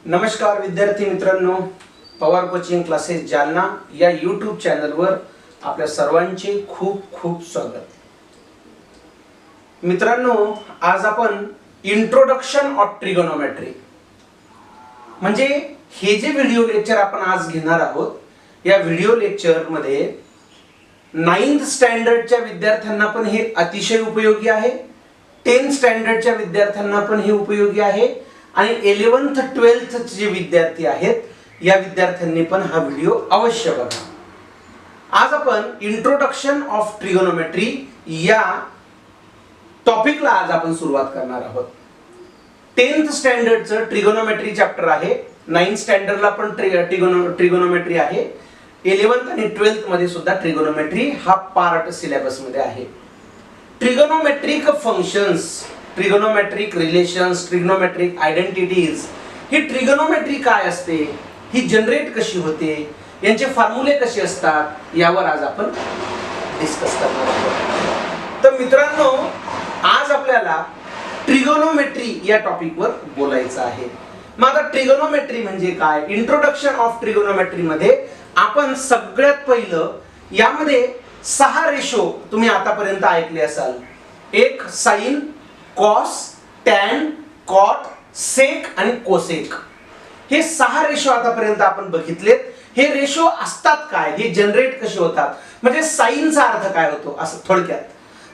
नमस्कार विद्यार्थी मित्रांनो, पवार कोचिंग क्लासेस जालना या यूट्यूब चॅनलवर आपल्या सर्वांचे खूप खूप स्वागत। मित्रांनो, आज आपण इंट्रोडक्शन ऑफ ट्रिगोनोमेट्री म्हणजे हे जे व्हिडिओ लेक्चर आपण आज घेणार आहोत, या व्हिडिओ लेक्चर मध्ये 9th स्टँडर्डच्या विद्यार्थ्यांना पण हे अतिशय उपयोगी आहे, 10th स्टँडर्डच्या विद्यार्थ्यांना पण हे उपयोगी आहे आणि 11th 12th जे विद्यार्थी आहेत या विद्यार्थ्यांनी पण हा व्हिडिओ अवश्य बघा। आज आपण इंट्रोडक्शन ऑफ ट्रिगोनोमेट्री या टॉपिकला आज आपण सुरुवात करणार आहोत। 10th स्टँडर्डचं ट्रिगोनोमेट्री चॅप्टर आहे, 9th स्टँडर्डला पण ट्रिगोनोमेट्री आहे, 11th आणि 12th मध्ये सुद्धा ट्रिगोनोमेट्री हा पार्ट सिलेबस मध्ये आहे। Trigonometric functions, trigonometric relations, trigonometric identities, ही ट्रिगोनोमेट्री काय असते, ही जनरेट कशी होते, यांचे फॉर्म्युले कसे असतात, यावर आज आपण डिस्कस करणार आहोत। तर मित्रांनो, आज आपल्याला ट्रिगोनोमेट्री या टॉपिकवर बोलायचं आहे। मग आता ट्रिगोनोमेट्री म्हणजे काय, इंट्रोडक्शन ऑफ ट्रिगोनोमेट्री मध्ये आपण सगळ्यात पहिलं यामध्ये 6 रेशो तुम्ही आतापर्यंत ऐकले असाल, एक साइन, कॉस, टॅन, कॉट, सेक आणि कोसेक, हे 6 रेशो आतापर्यंत आपण बघितलेत। हे रेशो असतात काय, हे जनरेट कसे होतात, म्हणजे साइनचा अर्थ काय होतो असं थोडक्यात,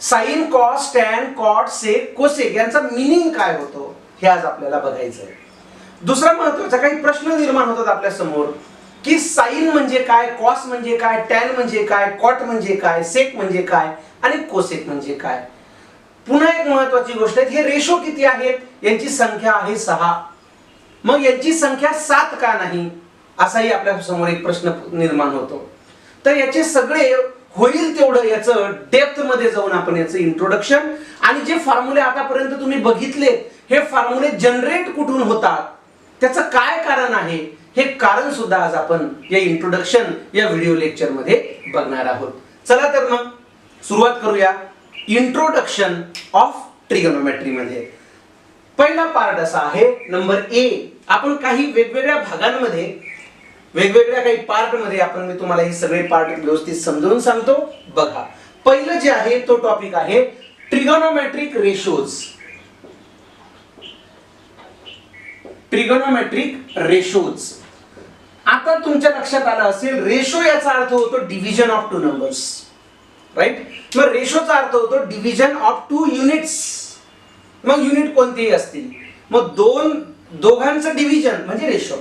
साइन, कॉस, टॅन, कॉट, सेक, कोसेक यांचा मीनिंग काय होतो हे आज आपल्याला बघायचं आहे। दुसरा महत्त्वाचा काही प्रश्न निर्माण होतात आपल्या समोर की साइन म्हणजे काय, कॉस म्हणजे काय, टॅन म्हणजे काय, कॉट म्हणजे काय, सेक म्हणजे काय आणि कोसेक म्हणजे काय। पुन्हा एक महत्त्वाची गोष्ट आहे, हे रेशो किती आहेत, यांची संख्या आहे 6, मग यांची संख्या 7 का नाही, असाही आपल्या समोर एक प्रश्न निर्माण होतो। तर याचे सगळे होईल तेवढं याचं डेप्थ मध्ये जाऊन आपण याचं इंट्रोडक्शन आणि जे फॉर्म्युले आतापर्यंत तुम्ही बघितले, हे फॉर्म्युले जनरेट कुठून होतात, त्याचं काय कारण आहे, हे कारण सुद्धा आज आपण या इंट्रोडक्शन या व्हिडिओ लेक्चर मध्ये बघणार आहोत। चला तर मग सुरुवात करूया इंट्रोडक्शन ऑफ ट्रिगोनोमेट्री मध्ये। पहिला पार्ट असा आहे नंबर ए, आपण काही वेगवेगळ्या भागांमध्ये वेगवेगळ्या काही पार्ट मध्ये आपण मी तुम्हाला हे सगळे पार्ट व्यवस्थित समजावून सांगतो बघा। पहिलं जे आहे तो टॉपिक आहे ट्रिगोनोमेट्रिक रेशोज। ट्रिगोनोमेट्रिक रेशोज, आता तुमच्या लक्षात आलं असेल, रेशो याचा अर्थ होतो डिव्हिजन ऑफ 2 नंबर्स, राईट। मग रेशोचा अर्थ होतो डिव्हिजन ऑफ 2 युनिट्स। मग युनिट कोणतेही असतील, मग दोघांचं डिव्हिजन म्हणजे रेशो।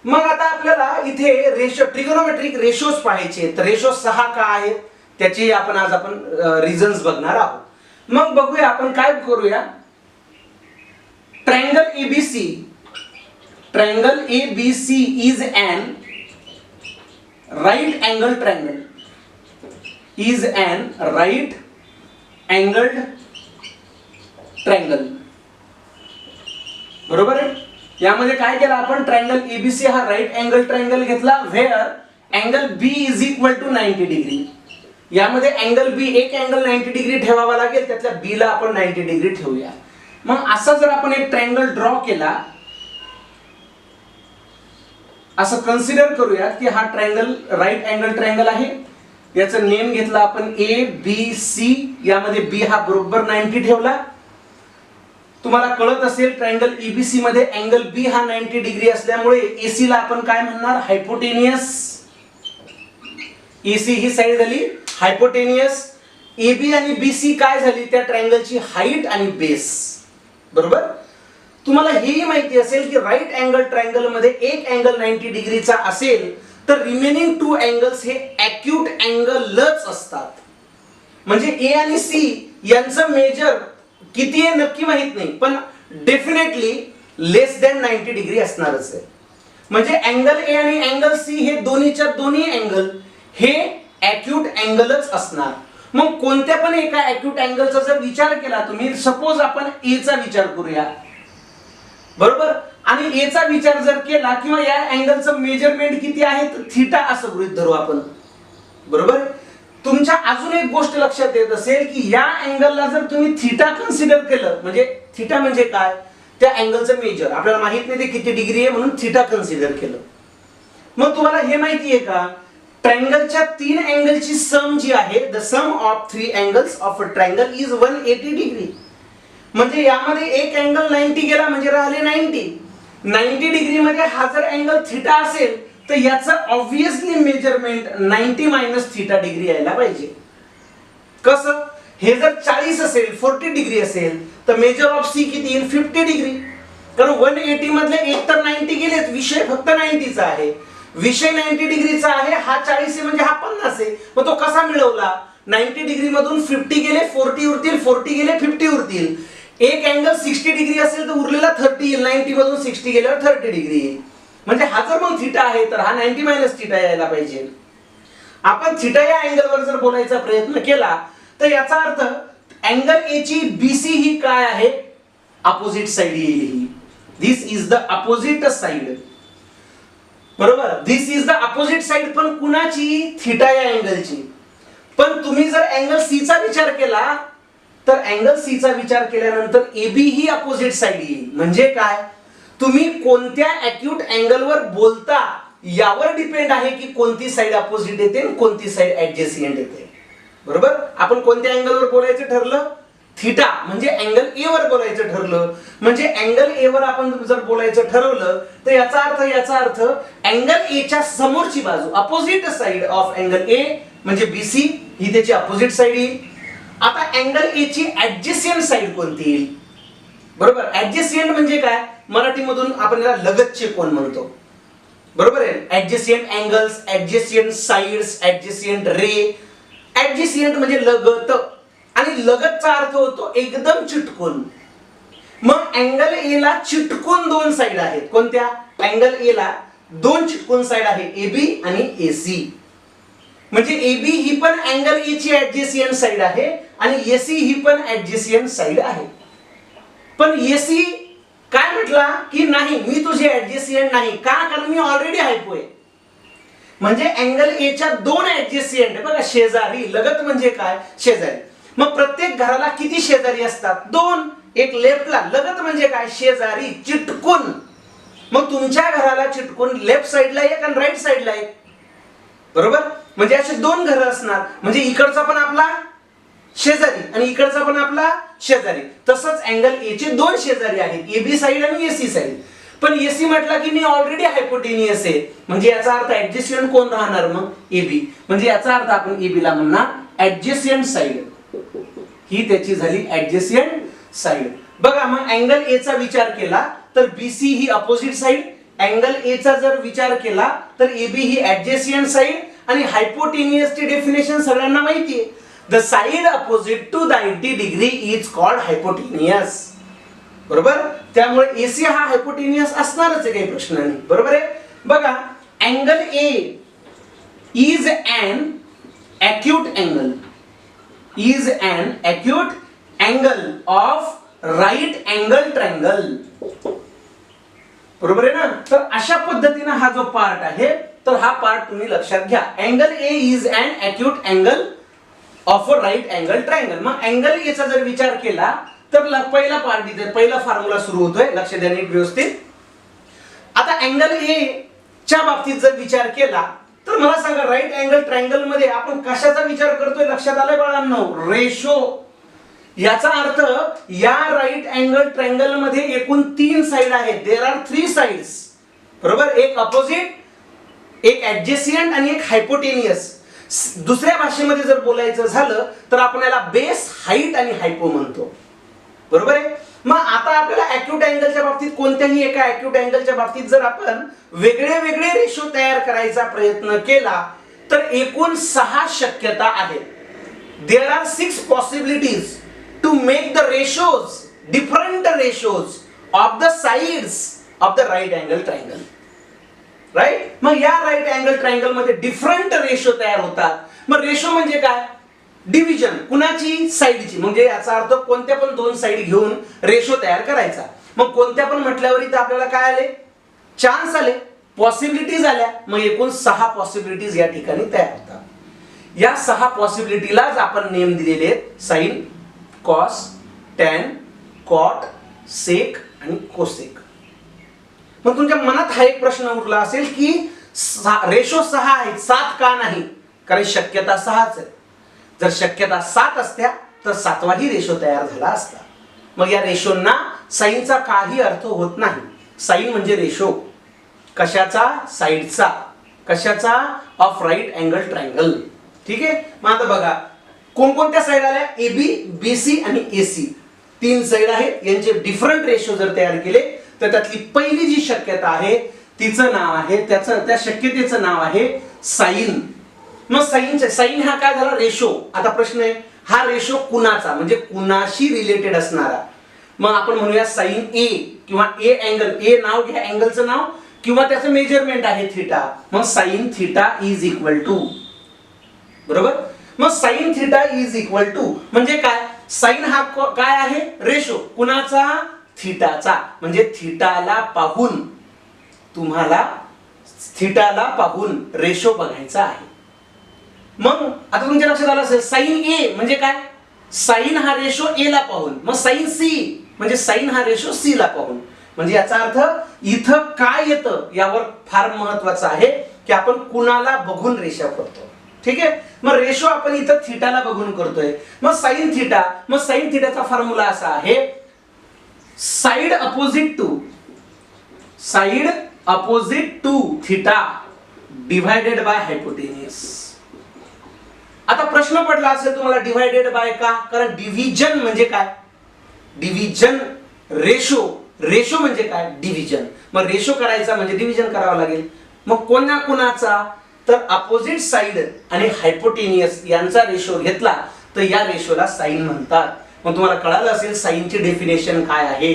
मग आता आपल्याला इथे रेशो ट्रिगोनोमेट्रिक रेशोज पाहायचे, तर रेशो 6 का आहेत त्याचे आपण आज रिझन्स बघणार आहोत। मग बघूया आपण काय करूया, triangle ABC, triangle ABC is an right angle triangle, is an right angled triangle, बरोबर आहे। यामध्ये काय केलं आपण, ट्रायंगल ABC हा राईट अँगल ट्रायंगल घेतला, where angle B is equal to 90 degree. यामध्ये अँगल B एक अँगल 90 डिग्री ठेवावा लागेल, त्यातल्या B ला आपण 90 डिग्री ठेवूया। मग असा जर आपण एक ट्रायंगल ड्रॉ केला, असं कन्सिडर करूया की हा ट्रायंगल राईट अँगल ट्रायंगल आहे, याचं नेम घेतला आपण ABC, यामध्ये B हा बरोबर 90 ठेवला। तुम्हाला कळत असेल ट्रायंगल ABC मध्ये अँगल B हा 90 डिग्री असल्यामुळे AC ला आपण काय म्हणणार, हायपोटेनियस। AC ही साइड झाली हायपोटेनियस, AB आणि BC काय झाली, त्या ट्रायंगलची हाईट आणि बेस, बरोबर। तुम्हाला हेही माहिती असेल की राईट अँगल ट्रायंगल मध्ये एक अँगल 90 डिग्रीचा असेल तर रिमेनिंग 2 अँगल्स हे ॲक्यूट अँगलच असतात। म्हणजे A आणि C यांचं मेजर किती आहे नक्की माहित नाही, पण डेफिनेटली लेस दॅन 90 डिग्री असणारच आहे। म्हणजे अँगल A आणि अँगल C हे दोन्हीच्या दोन्ही अँगल हे ॲक्यूट अँगलच असणार। मग कोणत्या पण एका ॲक्यूट अँगलचा जर विचार केला तुम्ही, सपोज आपण A चा विचार करूया, बरोबर, आणि A चा विचार जर केला किंवा या अँगलचं मेजरमेंट किती आहे तर थीटा असं गृहीत धरू आपण, बरोबर। तुमच्या अजून एक गोष्ट लक्षात येत असेल की या अँगलला जर तुम्ही थीटा कन्सिडर केलं, म्हणजे थीटा म्हणजे काय, त्या अँगलचं मेजर, आपल्याला माहित नाही ते किती डिग्री आहे म्हणून थिटा कन्सिडर केलं. मग तुम्हाला हे माहिती आहे का, ट्रायंगलच्या 3 अँगलची सम जी आहे, the sum of 3 angles of a triangle is 180 degree. म्हणजे यामध्ये एक अँगल 90 गेला म्हणजे राहिले 90 डिग्री मध्ये हा जर अँगल थिटा असेल तर याचं obviously measurement 90 minus theta degree यायला पाहिजे. कसं, हे जर 40 असेल 40 डिग्री असेल तर मेजर ऑफ सी किती येईल 50 डिग्री. कारण 180 मधले एक तर 90 गेलेत, विषय फक्त 90 चा आहे, विषय 90 डिग्रीचा आहे, हा 40 आहे म्हणजे हा 50 आहे. मग तो कसा मिळवला, 90 डिग्री मधून 50 गेले 40 उरतील, 40 गेले 50 उरतील. एक अँगल 60 डिग्री असेल तर उरलेला 30 येईल, 90 मधून 60 गेल्यावर 30 डिग्री येईल. म्हणजे हा जर मग थिटा आहे तर हा 90 मायनस थिटा यायला पाहिजे. आपण थिटा या अँगलवर जर बोलायचा प्रयत्न केला तर याचा अर्थ अँगल ए ची बीसी ही काय आहे, अपोजिट साइड येईल ही. दिस इज द अपोजिट साइड. बरोबर, दिस इज द अपोजिट साइड. पण कुणाची, थिटा या अँगलची. पण तुम्ही जर अँगल सी चा विचार केला तर अँगल सी चा विचार केल्यानंतर एबी ही अपोजिट साइड येईल. म्हणजे काय, तुम्ही कोणत्या अॅक्यूट अँगलवर बोलता यावर डिपेंड आहे की कोणती साइड अपोजिट येते आणि कोणती साइड ऍडजेसेंट येते. बरोबर, आपण कोणत्या अँगलवर बोलायचं ठरलं, थिटा म्हणजे अँगल ए वर बोलायचं ठरलं. म्हणजे अँगल ए वर आपण जर बोलायचं ठरवलं तर याचा अर्थ अँगल ए च्या समोरची बाजू, opposite side of angle A म्हणजे बीसी ही त्याची अपोजिट साइड येईल. आता अँगल ए ची ऍडजेसेंट साइड कोणती येईल. बरोबर, ऍडजेसेंट म्हणजे काय, मराठीमधून आपण याला लगतचे कोन म्हणतो. बरोबर आहे, ऍडजेसेंट अँगल्स, ऍडजेसेंट साइड्स, ऍडजेसेंट रे. ऍडजेसेंट म्हणजे लगत, आणि लगतचा अर्थ होतो एकदम चिटकून. मग अँगल ए ला चिटकून 2 साइड आहेत. कोणत्या, अँगल ए ला 2 चिटकून साइड आहे, एबी आणि एसी. म्हणजे एबी ही पण अँगल ए ची ऍडजेसेंट साइड आहे आणि एसी ही पण ऍडजेसेंट साइड आहे. पण एसी काय म्हटला की नाही, मी तुझी ऍडजेसेंट नाही. का, कारण मी ऑलरेडी हायपो आहे. म्हणजे अँगल ए च्या 2 ऍडजेसेंट, बघा शेजारी, लगत म्हणजे काय, शेजारी. मग प्रत्येक घराला किती शेजारी असतात, 2. एक लेफ्टला, लगत म्हणजे काय, शेजारी, चिटकून. मग तुमच्या घराला चिटकून लेफ्ट साइडला एक आणि राईट साइडला एक. बरोबर, म्हणजे असे 2 घरं असणार. म्हणजे इकडचा पण आपला शेजारी आणि इकडचा पण आपला शेजारी. तसंच अँगल ए चे 2 शेजारी आहेत, एबी साइड आणि एसी साइड. पण एसी म्हटला की मी ऑलरेडी हायपोटेनियस आहे, म्हणजे याचा अर्थ ऍडजेसेंट कोण राहणार मग, एबी. म्हणजे याचा अर्थ आपण एबी ला म्हणणार ऍडजेसेंट साइड. ही त्याची झाली ऍडजेसेंट साइड. बघा, मग अँगल ए चा विचार केला तर बीसी ही अपोजिट साइड, अँगल ए चा जर विचार केला तर एबी ही ऍडजेसेंट साइड. आणि हायपोटेनियस ची डेफिनेशन सगळ्यांना माहिती आहे, the side opposite to 90 degree is called hypotenuse. बरोबर, त्यामुळे एसी हा हायपोटेनियस असणारच आहे, काही प्रश्न नाही. बरोबर आहे. बघा, angle A is an acute angle, is an acute angle of right angle triangle. बरोबर आहे ना. तर अशा पद्धतीने हा जो पार्ट आहे तर हा पार्ट तुम्ही लक्षात घ्या. Angle A is an acute angle of a right angle triangle. मग अँगल ए चा जर विचार केला तर पहिला पार्ट इथे पहिला फॉर्म्युला सुरू होतोय, लक्ष द्या नीट व्यवस्थित. आता अँगल ए च्या बाबतीत जर विचार केला तर मला सांगा राईट अँगल ट्रायंगल मध्ये आपण कशाचा विचार करतोय, लक्षात आलंय बाळांनो, रेशो. याचा अर्थ या राईट अँगल ट्रायंगल मध्ये एकूण 3 साइड आहेत. There are 3 sides. बरोबर, एक अपोजिट, एक ऍडजेसेंट आणि एक हायपोटेनियस. दुसऱ्या भाषेमध्ये जर बोलायचं झालं तर आपण याला बेस, हाईट आणि हायपो म्हणतो. बरोबर आहे. मग आता आपल्याला अॅक्यूट अँगलच्या बाबतीत कोणत्याही एका अॅक्यूट अँगलच्या बाबतीत जर आपण वेगळे वेगळे रेशो तयार करायचा प्रयत्न केला तर एकूण 6 शक्यता आहेत. There are 6 possibilities to make the ratios, different ratios of the sides of the right angle triangle. Right. मग या राइट अँगल ट्रायंगल मध्ये डिफरंट रेशो तयार होतात. मग रेशो म्हणजे काय, डिव्हिजन, कुणाची, साइडची. म्हणजे याचा अर्थ कोणत्या पण 2 साइड घेऊन रेशो तयार करायचा. मग कोणत्या पण म्हटल्यावर इथे आपल्याला काय आले, चान्स आले, पॉसिबिलिटीज आल्या. मग एकूण 6 पॉसिबिलिटीज या ठिकाणी तयार होतात. या 6 पॉसिबिलिटीलाच आपण नेम दिलेले आहेत, साइन, कॉस, टॅन, कॉट, सेक आणि कोसेक. मग तुमच्या मनात हा एक प्रश्न उरला असेल की रेशो 6 आहे, 7 का नाही? कारण शक्यता 6च आहे. जर शक्यता 7 असत्या तर 7वाही रेशो तयार झाला असता. मग या रेशोंना साईनचा काही अर्थ होत नाही. साईन म्हणजे रेशो. कशाचा? साइडचा. कशाचा? Of right angle triangle. ठीक आहे. मग आता बघा कोणकोणत्या साइड आल्या? AB, BC आणि AC. 3 साइड आहेत. यांचे डिफरंट रेशो जर तयार केले तर त्यातली पहिली जी शक्यता आहे तिचं नाव आहे, त्या शक्यतेचं नाव आहे साइन. मग साइन हा काय झाला? रेशो. आता प्रश्न आहे हा रेशो कुणाचा, म्हणजे कुणाशी रिलेटेड असणारा. मग आपण म्हणूया साइन A किंवा A अँगल. A नाव घ्या अँगलचं नाव किंवा त्याचं मेजरमेंट आहे थीटा. मग sine theta is equal to, बरोबर. मग sine theta is equal to म्हणजे काय? साइन हा काय आहे? रेशो. कुणाचा? थीटाचा. म्हणजे थीटाला पाहून तुम्हाला थीटाला पाहून रेशो बघायचा आहे. मग आता तुमच्या लक्षात आलं असेल साइन A म्हणजे काय? साइन हा रेशो A ला पाहून. मग साइन C म्हणजे साइन हा रेशो C ला पाहून. म्हणजे याचा अर्थ इथं काय येतं यावर फार महत्वाचं आहे की आपण कुणाला बघून रेषा करतो. ठीक आहे. मग रेशो आपण इथं थीटाला बघून करतोय. मग साइन थीटा. मग साइन थीटाचा फॉर्म्युला असा आहे side opposite to theta divided by hypotenuse. आता प्रश्न पडला असेल तुम्हाला डिवाइडेड बाय का? कारण डिव्हिजन म्हणजे काय? Division ratio. रेशो म्हणजे काय? डिव्हिजन. मग रेशो करायचा म्हणजे डिव्हिजन करावं लागेल. मग कोणाचा? तर अपोजिट साइड आणि हायपोटेनियस यांचा रेशो घेतला तर या रेशोला साइन म्हणतात. मग तुम्हाला कळालं असेल साइनची डेफिनेशन काय आहे.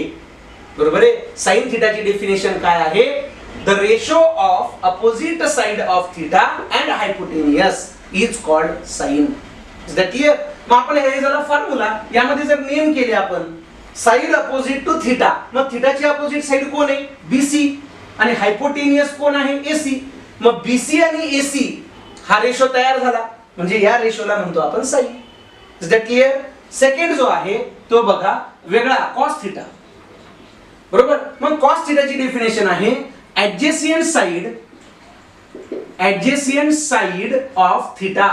बरोबर आहे. साइन थीटाची डेफिनेशन काय आहे? The ratio of opposite side of theta and hypotenuse is called sine. Is that clear? मग आपण हे झाला फॉर्म्युला. यामध्ये जर नेम केले आपण साइड अपोजिट टू थीटा, मग थीटाची अपोजिट साइड कोण आहे? BC. आणि हायपोटेनियस कोण आहे? AC. मग BC आणि AC हा रेशो तयार झाला म्हणजे या रेशोला म्हणतो आपण sine. Is that clear? Second जो आहे तो बघा वेगळा कॉस थीटा. बरोबर. मग कॉस थीटाची डेफिनेशन आहे adjacent side of theta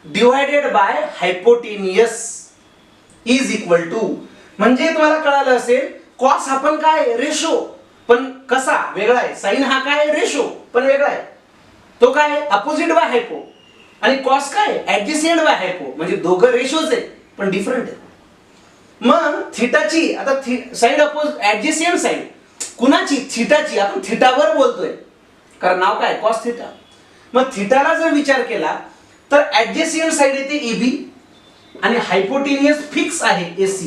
divided by hypotenuse is equal to. म्हणजे तुम्हाला कळालं असेल कॉस आपण काय? रेशो. पण कसा? वेगळा आहे. साइन हा काय? रेशो पण वेगळा आहे. तो काय? Opposite bye हायपो. आणि कॉस काय? ऍडजेसेंट बाय हायपो. म्हणजे दोघं रेशोज आहेत पण डिफरंट आहे. मग थीटाची आता साइड ऍडजेसेंट साइड कुणाची? थीटाची. आपण थीटावर बोलतोय कारण नाव काय? Cos theta. मग थीटाला जर विचार केला तर ऍडजेसेंट साइड येते AB आणि हायपोटेनियस फिक्स आहे AC.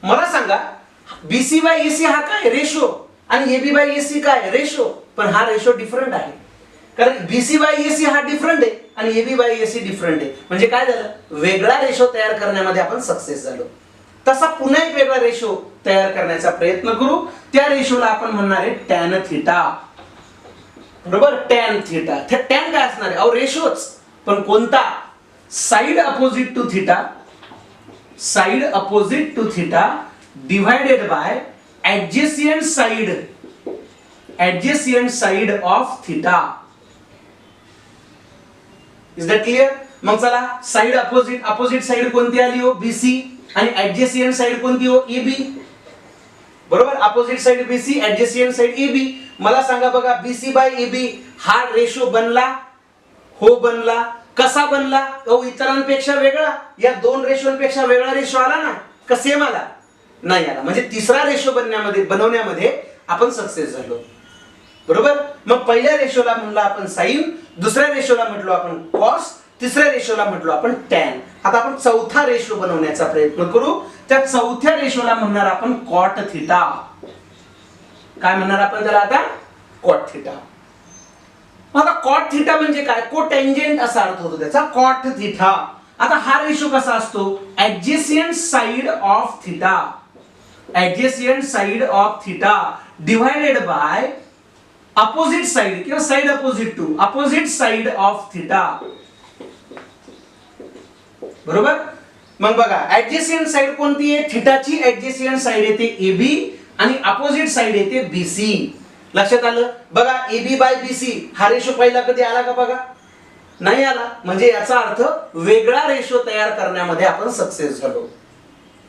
मला सांगा BC बाय AC हा काय? रेशो. आणि AB बाय AC काय? रेशो. पण हा रेशो डिफरंट आहे कारण BC बाय AC हा डिफरंट आहे आणि AB बाय AC डिफरंट आहे. म्हणजे काय झालं? वेगळा रेशो तयार करण्यामध्ये आपण सक्सेस झालो. तसा पुन्हा एक वेगळा रेशो तयार करण्याचा प्रयत्न करू. त्या रेशोला आपण म्हणणार आहे टॅन थीटा. बरोबर. Tan theta. टॅन काय असणार आहे? अहो रेशोच. पण कोणता? Side opposite to theta divided by adjacent side of theta. Is that clear? मग चला साइड अपोजिट साइड कोणती आली हो? BC. आणि ऍडजेसेंट साइड कोणती हो? AB. बरोबर. Opposite side BC, adjacent side AB. मला सांगा बघा BC बाय AB हा रेशो बनला? हो बनला. कसा बनला? इतरांपेक्षा वेगळा. या दोन रेशोंपेक्षा वेगळा रेशो आला ना? का सेम आला? नाही आला. म्हणजे तिसरा रेशो बनवण्यामध्ये आपण सक्सेस झालो. बरोबर. मग पहिल्या रेशोला म्हणलं आपण साइन, दुसऱ्या रेशोला म्हटलो आपण कॉस, तिसऱ्या रेशोला म्हटलो आपण टॅन. आता आपण चौथा रेशो बनवण्याचा प्रयत्न करू. त्या चौथ्या रेशोला म्हणणार आपण कॉट थीटा. काय म्हणणार आपण त्याला आता? Cot theta. आता कॉट थीटा म्हणजे काय? कोटँजेंट असा अर्थ होतो त्याचा. Cot theta. आता हा रेशो कसा असतो? Adjacent side of theta divided by opposite side किंवा side opposite side of theta. बरोबर. मग बघा ऍडजेसेंट साइड कोणती आहे? थिटाची ऍडजेसेंट साइड येते AB आणि अपोजिट साइड येते BC. लक्षात आलं? बघा AB बाय BC हा रेशो पहिला कधी आला का बघा? नाही आला. म्हणजे याचा अर्थ वेगळा रेशो तयार करण्यामध्ये आपण सक्सेस झालो.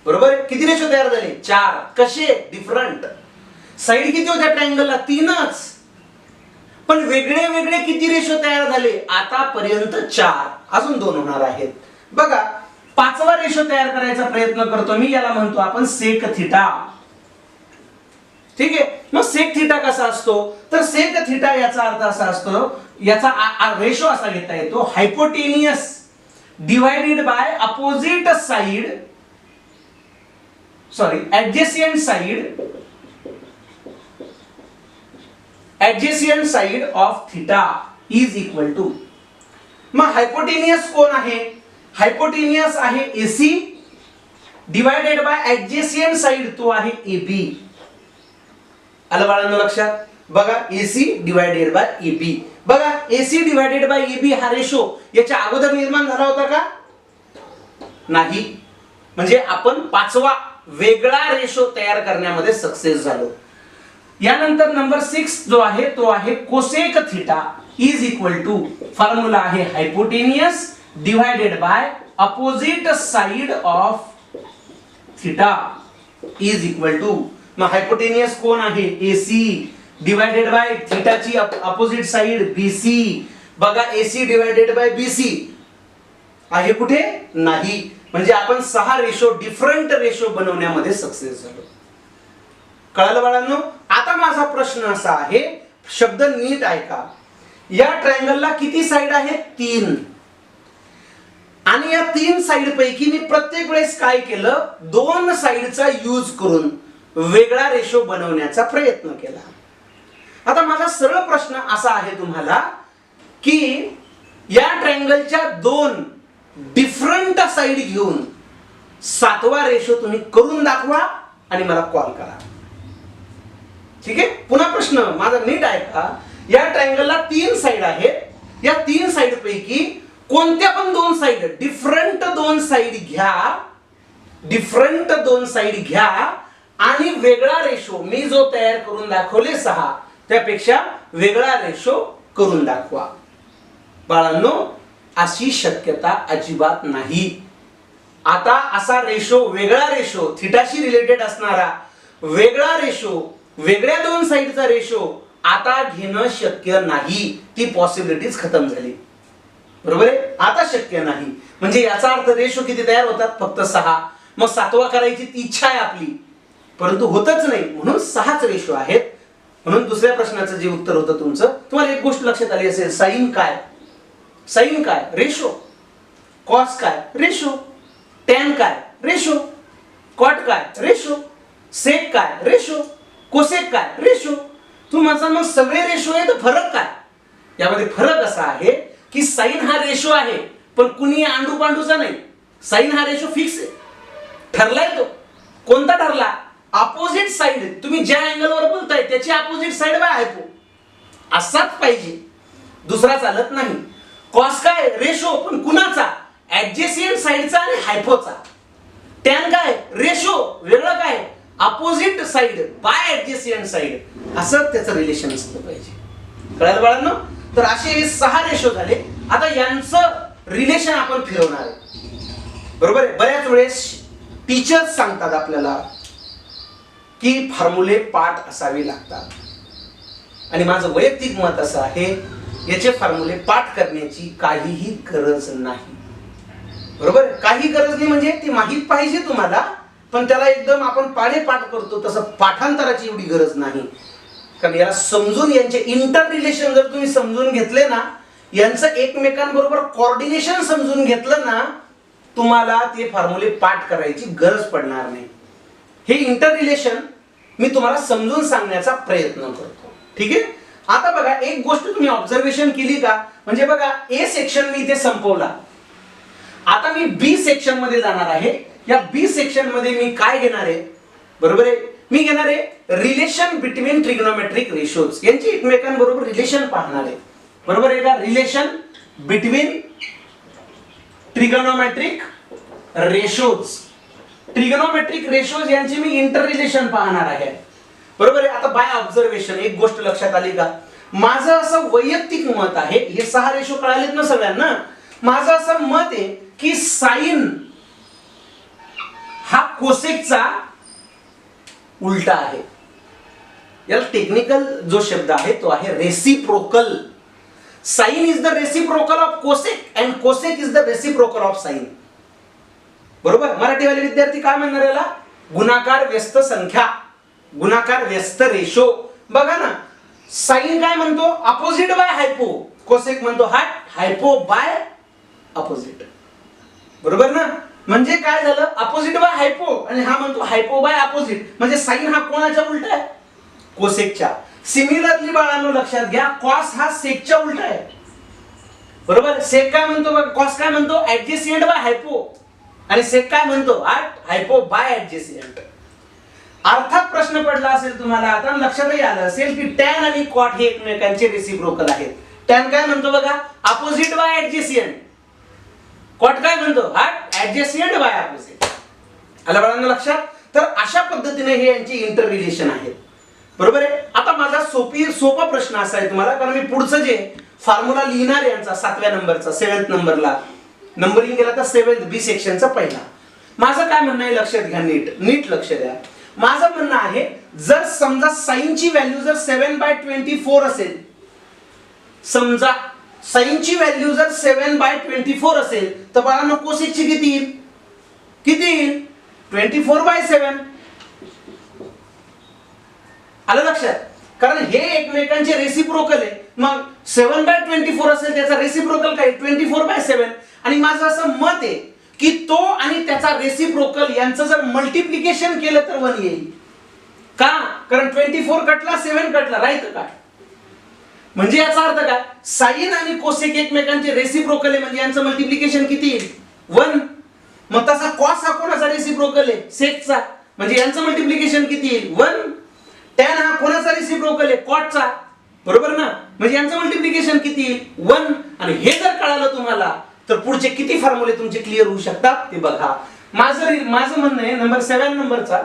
बरोबर? किती रेशो तयार झाले? 4. कसे? डिफरंट. साइड किती होत्या ट्रायंगलला? 3च. पण वेगळे वेगळे किती रेशो तयार झाले? आतापर्यंत 4. अजून 2 होणार आहेत. बघा 5वा रेशो तयार करायचा प्रयत्न करतो मी, याला म्हणतो आपण सेक थिटा. ठीक आहे. मग सेक थिटा कसा असतो? तर सेक थिटा याचा अर्थ असा असतो, याचा रेशो असा घेता येतो, hypotenuse divided by opposite side, sorry adjacent side of theta is equal to. मग हायपोटेनियस कोण आहे? हायपोटेनियस आहे AC divided by adjacent side, तो आहे AB. आलं बाळांनो लक्षात? बघा AC डिवाइडेड बाय AB. बघा AC डिवाइडेड बाय AB हा रेशो याच्या अगोदर निर्माण झाला होता का? नाही. म्हणजे आपण 5वा वेगळा रेशो तयार करण्यामध्ये सक्सेस झालो. यानंतर नंबर 6 जो आहे तो आहे cosec theta is equal to, formula आहे hypotenuse divided by opposite side of theta is equal to. मग हायपोटेनियस कोण आहे? AC डिवाइडेड बाय थिटाची अपोजिट साइड BC. बघा AC डिवाइडेड बाय BC आहे कुठे? नाही. म्हणजे आपण 6 रेशो डिफरंट रेशो बनवण्यामध्ये सक्सेस झालो. कळालं बाळांनो? आता माझा प्रश्न असा आहे, शब्द नीट ऐका. या ट्रायंगलला किती साइड आहेत? 3. आणि या 3 साइड पैकी मी प्रत्येक वेळेस काय केलं? 2 साइडचा यूज करून वेगळा रेशो बनवण्याचा प्रयत्न केला. आता माझा सरळ प्रश्न असा आहे तुम्हाला की या ट्रायंगलच्या 2 डिफरंट साइड घेऊन 7वा रेशो तुम्ही करून दाखवा आणि मला कॉल करा. ठीक आहे? पुन्हा प्रश्न माझा नीट ऐका. या ट्रायंगलला 3 साइड आहेत. या 3 साइड पैकी कोणत्या पण 2 साइड, डिफरंट 2 साइड घ्या आणि वेगळा रेशो मी जो तयार करून दाखवले 6 त्यापेक्षा वेगळा रेशो करून दाखवा. बाळांनो अशी शक्यता अजिबात नाही. आता असा रेशो, वेगळा रेशो, थिटाशी रिलेटेड असणारा वेगळा रेशो, वेगळ्या 2 साइडचा रेशो आता घेणं शक्य नाही. ती पॉसिबिलिटीज खतम झाली. बरोबर आहे? आता शक्य नाही. म्हणजे याचा अर्थ रेशो किती तयार होतात? फक्त 6. मग 7वा करायची इच्छा आहे आपली, परंतु होतच नाही, म्हणून 6च रेशो आहेत. म्हणून दुसऱ्या प्रश्नाचं जे उत्तर होतं तुमचं, तुम्हाला एक गोष्ट लक्षात आली असेल, साइन काय? साइन काय? रेशो. कॉस काय? रेशो. टॅन काय? रेशो. कॉट काय? रेशो. सेक काय? रेशो. कोसेक काय? रेशो. तुम्हाला मग सगळे रेशो आहे, तर फरक काय? यामध्ये फरक असा आहे की साइन हा रेशो आहे, पण कुणी आंडू पांडूचा नाही. साइन हा रेशो फिक्स आहे, ठरलाय तो. कोणता ठरला? अपोजिट साइड, तुम्ही ज्या अँगल वर बोलताय त्याची अपोजिट साइड बाय हायपो असाच पाहिजे, दुसरा चालत नाही. कॉस काय? रेशो, पण कुणाचा? ऍडजेसेंट साइडचा आणि हायपोचा. टॅन काय? रेशो, वेगळं काय? Opposite side by adjacent side, असं त्याचं रिलेशन असलं पाहिजे. कळलं बाळांनो? तर असे हे 6 रेशो झाले. आता यांचं रिलेशन आपण फिरवणार आहे. बरोबर आहे? बऱ्याच वेळेस टीचर्स सांगतात आपल्याला की फॉर्म्युले पाठ असावे लागतात, आणि माझं वैयक्तिक मत असं आहे याचे फॉर्म्युले पाठ करण्याची काहीही गरज नाही. बरोबर? काही गरज नाही म्हणजे ते माहित पाहिजे तुम्हाला, पण त्याला एकदम आपण पाढे पाठ करतो तसं पाठांतराची एवढी गरज नाही. कारण याला समजून, यांचे इंटर रिलेशन जर तुम्ही समजून घेतले ना, यांचं एकमेकांबरोबर कोऑर्डिनेशन समजून घेतलं ना, तुम्हाला ते फॉर्म्युले पाठ करायची गरज पडणार नाही. हे इंटर रिलेशन मी तुम्हाला समजून सांगण्याचा प्रयत्न करतो. ठीक आहे? आता बघा एक गोष्ट तुम्ही ऑब्झर्वेशन केली का? म्हणजे बघा ए सेक्शन मी इथे संपवला. आता मी बी सेक्शन मध्ये जाणार आहे. या बी सेक्शन मध्ये मी काय घेणार आहे? बरोबर आहे? मी घेणार आहे रिलेशन बिटवीन ट्रिग्नोमेट्रिक रेशोज. यांची एकमेकांबरोबर रिलेशन पाहणार आहे. बरोबर आहे का? Relation between trigonometric ratios, trigonometric ratios यांची मी इंटर रिलेशन पाहणार आहे. बरोबर आहे. आता बाय ऑब्झर्वेशन एक गोष्ट लक्षात आली का, माझं असं वैयक्तिक मत आहे, हे 6 रेशो कळालेत ना सगळ्यांना, माझं असं मत आहे की साइन हा कोसेकचा उलटा आहे. याला टेक्निकल जो शब्द आहे तो आहे reciprocal. Sine is the reciprocal of cosec and cosec is the reciprocal of sine. बरोबर. मराठीवाले विद्यार्थी काय म्हणणार याला, गुणाकार व्यस्त संख्या, गुणाकार व्यस्त रेशो. बघा ना, साइन काय म्हणतो, अपोजिट बाय हायपो, कोसेक म्हणतो हायपो बाय अपोजिट. बरोबर ना. म्हणजे काय झालं, अपोजिट बाय हायपो आणि हा म्हणतो हायपो बाय अपोजिट, म्हणजे साइन हा कोणाच्या उलटा आहे, कोसेकच्या. सिमिलरली बाळांनो लक्षात घ्या, कॉस हा सेकच्या उलटा आहे. बरोबर. सेक काय म्हणतो बघा, कॉस काय म्हणतो ऍडजेसेंट बाय हायपो, आणि सेक काय म्हणतो हायपो बाय ऍडजेसेंट. अर्थात प्रश्न पडला असेल तुम्हाला, आता लक्षातही आलं असेल की टॅन आणि कॉट हे एकमेकांचे रेसिप्रोकल आहेत. टॅन काय म्हणतो बघा, अपोजिट बाय ऍडजेसेंट. कॉट काय म्हणतो ऍडजेसेंट बाय अपोजिट. आलं बाळांनो लक्षात. तर अशा पद्धतीने हे यांची इंटर रिलेशन आहेत. बरोबर आहे. आता माझा सोपा प्रश्न असा आहे तुम्हाला, कारण मी पुढचं जे फॉर्म्युला लिहिणार आहे यांचा 7व्या नंबरचा, 7th नंबरला नंबरिंग केला तर 7th बी सेक्शनचा पहिला. माझं काय म्हणणं आहे लक्षात घ्या, नीट लक्ष द्या. माझं म्हणणं आहे, जर समजा साइनची व्हॅल्यू जर 7/24 असेल, समजा साइनची व्हॅल्यू जर 7/24 असेल, तर बाळांनो कोसेकची किती येईल, 24/7. आलं लक्षात. कारण हे एकमेकांचे रेसिप्रोकल आहे. मग 7/24 असेल, त्याचा रेसिप्रोकल काय 24/7. आणि माझं असं मत आहे की तो आणि त्याचा रेसिप्रोकल यांचं जर मल्टिप्लिकेशन केलं तर 1 येईल. का, कारण 24 कटला 7 कटला, राईट काय. म्हणजे याचा अर्थ काय, साइन आणि कोसेक एकमेकांचे रेसिप्रोकल आहे, म्हणजे यांचं मल्टिप्लिकेशन किती येईल 1. मग तसा कॉस हा कोणाचा रेसिप्रोकल आहे, सेकचा, म्हणजे यांचं मल्टिप्लिकेशन किती येईल 1. टॅन हा कोणाचा रेसिप्रोकल आहे, कॉटचा. बरोबर ना. म्हणजे यांचं मल्टिप्लिकेशन किती येईल 1. आणि हे जर कळालं तुम्हाला तर पुढचे किती फॉर्म्युले तुमचे क्लिअर होऊ शकतात ते बघा. माझं म्हणणं आहे नंबर 7 नंबरचा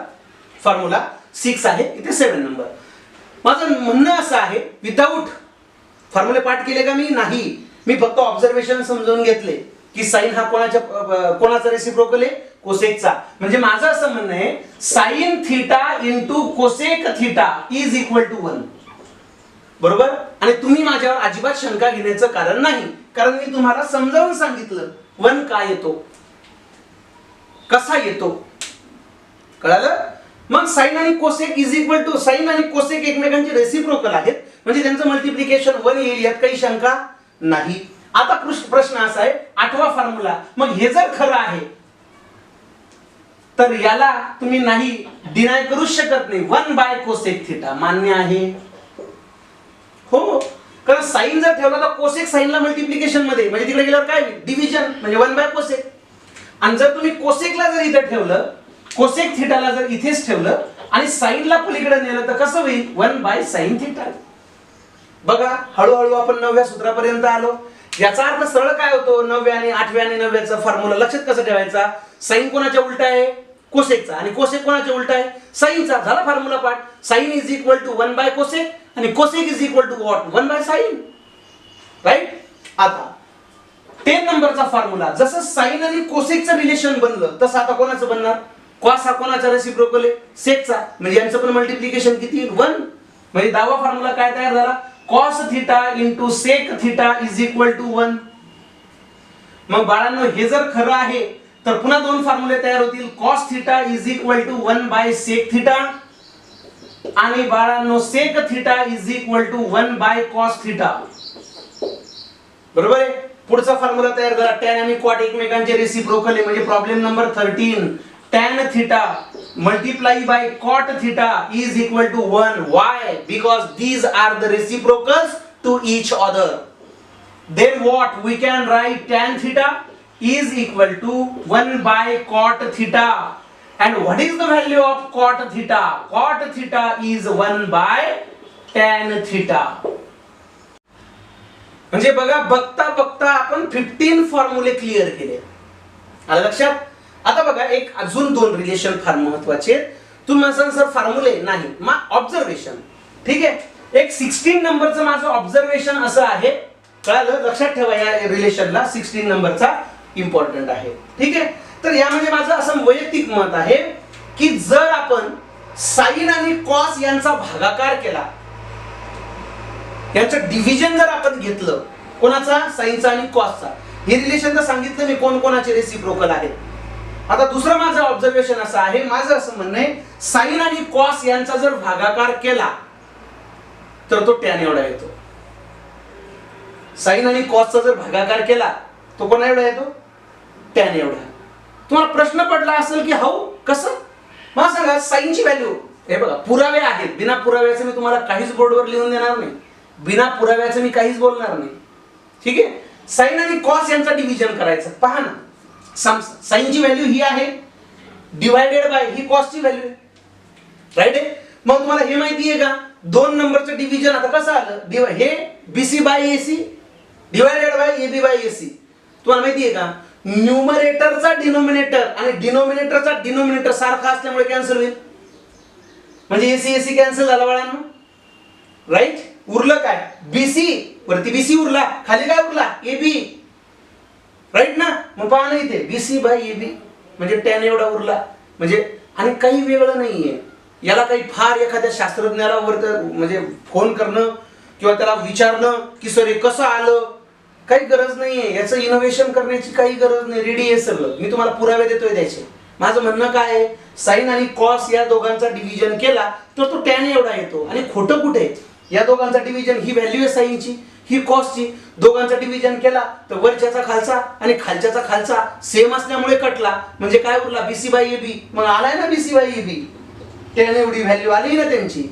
फॉर्म्युला 6 आहे, इथे 7 नंबर. माझं म्हणणं असं आहे, विदाऊट फॉर्म्युले पाठ केले का मी नाही, मी फक्त ऑब्झर्वेशन समजून घेतले की साइन हा कोणाचा रेसिप्रोकल आहे, कोसेकचा. म्हणजे माझं असं म्हणणं आहे sine theta into cosec theta is equal to 1. बरोबर. आणि तुम्ही माझ्यावर अजिबात शंका घेण्याचं कारण नाही, कारण मी तुम्हाला समजावून सांगितलं 1 काय येतो, कसा येतो. कळालं. मग साइन आणि cosec is equal to, sine आणि कोसेक एकमेकांचे रेसिप्रोकल आहेत, म्हणजे त्यांचं मल्टिप्लिकेशन 1 येईल, यात काही शंका नाही. आता प्रश्न असा आहे 8वा फॉर्म्युला, मग हे जर खरं आहे तर याला तुम्ही नाही डिनाय करू शकत नाही. 1/कोसेक थीटा मान्य आहे. हो, कारण साइन जर ठेवला तर कोसेक साइनला मल्टिप्लिकेशन मध्ये, म्हणजे तिकडे गेल्यावर काय होईल डिव्हिजन, म्हणजे 1/कोसेक. आणि जर तुम्ही कोसेकला जर इथे ठेवलं, कोसेक थीटाला जर इथेच ठेवलं आणि साइनला पलीकडे नेलं तर कसं होईल 1/sin थीटा. बघा हळूहळू आपण 9व्या सूत्रापर्यंत आलो. याचा अर्थ सरळ काय होतो, 9व्या आणि 8व्या आणि 9व्याचा फॉर्म्युला लक्षात कसं ठेवायचा, साइन कोणाच्या उलटा आहे, कोसेकचा, आणि कोसेक कोणाच्या उलटा आहे, साइनचा. झाला फॉर्म्युला पाठ. साइन इज इक्वल टू 1/कोसेक आणि cosec is equal to what 1/sin. Right. आता 10 नंबरचा फॉर्म्युला, जसं साइन आणि कोसेकचं रिलेशन बनलं तसं आता कोणाचं बनणार, कॉस हा कोणाचा रेसिप्रोकल आहे, सेकचा, म्हणजे यांचं पण मल्टिप्लिकेशन किती येईल 1. म्हणजे 10वा फॉर्म्युला काय तयार झाला, cos theta into sec theta is equal to 1. मग बाळांनो हे जर खरं आहे तर पुन्हा 2 फॉर्म्युले तयार होतील, cos theta is equal to 1/सेक थीटा, आणि बाळांनो sec theta is equal to 1/cos theta. बरोबर आहे. पुढचा फॉर्म्युला तयार झाला, टॅन आणि कॉट एकमेकांचे रेसिप्रोकल आहे, म्हणजे problem number 13, tan theta multiply by cot theta is equal to 1. Why? Because these are the reciprocals to each other. Then what? We can write tan theta is equal to 1/cot theta. And what is the value of cot theta? Cot theta is 1/tan theta. म्हणजे बघा, बघता बघता आपण 15 फॉर्म्युले clear केले. आलं लक्षात. आता बघा एक अजून दोन रिलेशन फार महत्वाचे आहेत. तुम्ही म्हणाल सर फॉर्म्युले नाही, मग ऑब्झर्वेशन. ठीक आहे, एक 16 नंबरचं माझं ऑब्झर्वेशन असं आहे, कळालं, लक्षात ठेवा या रिलेशनला 16 नंबरचा इम्पॉर्टंट आहे. ठीक आहे, तर यामध्ये माझं असं वैयक्तिक मत आहे की जर आपण साइन आणि कॉस यांचा भागाकार केला, यांचं डिव्हिजन जर आपण घेतलं, कोणाचा, साइनचा आणि कॉसचा, हे रिलेशन तर सांगितलं मी कोण कोणाचे रेसिप्रोकल आहेत. आता दुसरं माझं ऑब्झर्वेशन असं आहे, माझं असं म्हणणं आहे साइन आणि कॉस यांचा जर भागाकार केला तर तो टॅन एवढा येतो. साइन आणि कॉसचा जर भागाकार केला तो कोणा एवढा येतो, टॅन एवढा. तुम्हाला प्रश्न पडला असेल की हाऊ, कसं, मला सांगा साइनची व्हॅल्यू, हे बघा पुरावे आहेत, बिना पुराव्याचं मी तुम्हाला काहीच बोर्डवर लिहून देणार नाही, बिना पुराव्याचं मी काहीच बोलणार नाही. ठीक आहे, साइन आणि कॉस यांचा डिव्हिजन करायचं. पहा ना, साइनची व्हॅल्यू ही आहे डिवायडेड बाय ही कॉसची व्हॅल्यू आहे, राईट आहे. मग तुम्हाला हे माहिती आहे का, 2 नंबरचं डिव्हिजन आता कसं आलं, हे BC by AC divided by AB by AC. तुम्हाला माहिती आहे का, न्यूमरेटरचा डिनोमिनेटर आणि डिनोमिनेटरचा डिनोमिनेटर सारखा असल्यामुळे कॅन्सल होईल, म्हणजे एसी एसी कॅन्सल झाला बाळांनो, राईट. उरलं काय, बीसी, वरती बीसी उरला, खाली काय उरला, एबी, राईट ना. मग पहा ना इथे बीसी बाय एबी म्हणजे टॅन एवढा उरला, म्हणजे आणि काही वेगळं नाहीये. याला काही फार एखाद्या शास्त्रज्ञाला म्हणजे फोन करणं किंवा त्याला विचारणं की सर हे कसं आलं, काही गरज नाहीये. याचं इनोव्हेशन करण्याची काही गरज नाही, रेडी आहे सगळं. मी तुम्हाला पुरावे देतोय त्याचे. माझं म्हणणं काय आहे, साइन आणि कॉस या दोघांचा डिव्हिजन केला तर तो टॅन एवढा येतो. आणि खोटं कुठे, या दोघांचा डिव्हिजन, ही व्हॅल्यू आहे साइनची, ही कॉसची, दोघांचा डिव्हिजन केला तर वरच्याचा खालचा आणि खालच्याचा खालचा सेम असल्यामुळे कटला, म्हणजे काय उरला, बीसी बाय एबी. मग आलाय ना बीसी बाय एबी, टॅन एवढी व्हॅल्यू आली ना त्यांची,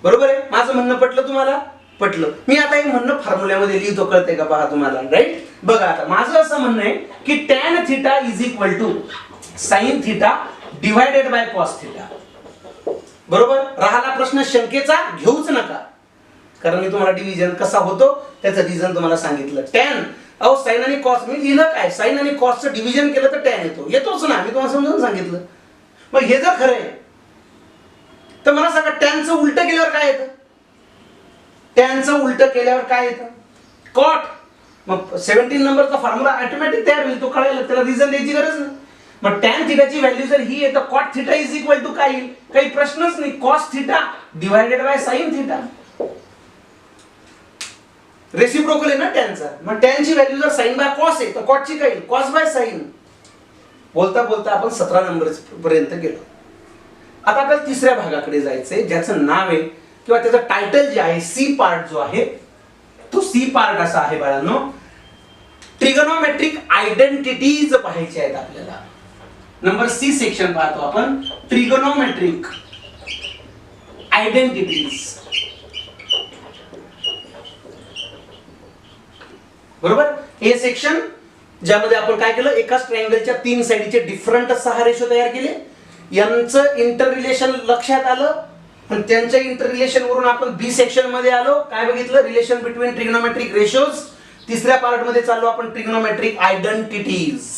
बरोबर आहे. माझं म्हणणं पटलं तुम्हाला, पटलं. मी आता एक म्हणणं फॉर्म्युल्यामध्ये लिहितो, कळतंय का पहा तुम्हाला, राईट. बघा आता माझं असं म्हणणं आहे की tan theta is equal to sine theta divided by cos theta. बरोबर. राहिला प्रश्न शंकेचा, घेऊच नका, कारण मी तुम्हाला डिव्हिजन कसा होतो त्याचं रिझन तुम्हाला सांगितलं. टॅन, अहो साइन आणि कॉस मी लिहिलं काय, साइन आणि कॉसचं डिव्हिजन केलं तर टॅन येतो, येतोच ना, मी तुम्हाला समजून सांगितलं. मग हे जर खरं आहे तर मला सांगा टॅनचं उलट केल्यावर काय येतं, टॅनचं उलट केल्यावर काय येतं, कॉट. मग 17 नंबरचा फॉर्म्युला ऑटोमॅटिक तयार होईल, तो कळायला त्याला रिझन द्यायची गरज नाही. मग टॅन थिटाची व्हॅल्यू जर ही आहे तर cot theta is equal to काय येईल, काही प्रश्नच नाही, cos theta divided by sine theta. Reciprocal आहे ना टॅनचा, मग टॅनची व्हॅल्यू जर साइन बाय कॉस आहे तर कॉटची काय येईल, कॉस बाय साइन. बोलता बोलता आपण 17 नंबर पर्यंत गेलो. आता आपल्याला तिसऱ्या भागाकडे जायचंय, ज्याचं नाव आहे किंवा त्याचं टायटल जे आहे, सी पार्ट जो आहे, तो सी पार्ट असा आहे बाळांनो, ट्रिगोनोमेट्रिक आयडेंटिटीज पाहायचे आहेत आपल्याला. नंबर सी सेक्शन पाहतो आपण, ट्रिगोनोमेट्रिक आयडेंटिटीज. बरोबर. हे सेक्शन ज्यामध्ये आपण काय केलं, एकाच ट्रायंगलच्या 3 साइडचे डिफरंट 6 रेशो तयार केले, यांचं इंटर रिलेशन लक्षात आलं, आणि त्यांच्या इंटर रिलेशन वरून आपण बी सेक्शन मध्ये आलो, काय बघितलं, रिलेशन बिटवीन ट्रिग्नोमेट्रिक रेशोज. तिसऱ्या पार्ट मध्ये चाललो आपण ट्रिग्नोमेट्रिक आयडेंटिटीज.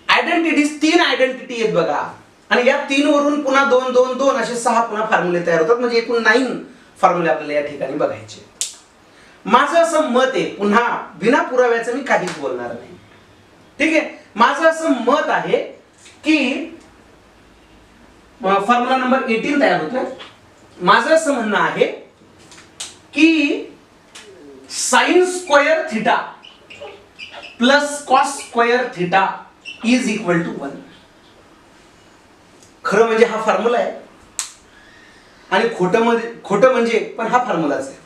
आयडेंटिटीज 3 आयडेंटिटी आहेत बघा, आणि या 3 वरून पुन्हा 2 2 2 असे 6 पुन्हा फॉर्म्युले तयार होतात, म्हणजे एकूण 9 फॉर्म्युले आपल्याला या ठिकाणी बघायचे. माझं असं मत आहे, पुन्हा बिना पुराव्याचं मी काहीच बोलणार नाही, ठीक आहे. माझं असं मत आहे की फॉर्म्युला नंबर 18 तयार होतोय. माझं असं म्हणणं आहे की sine square theta plus cos square theta is equal to 1. खरं म्हणजे हा फॉर्म्युला आहे, आणि खोटं म्हणजे पण हा फॉर्म्युलाच आहे,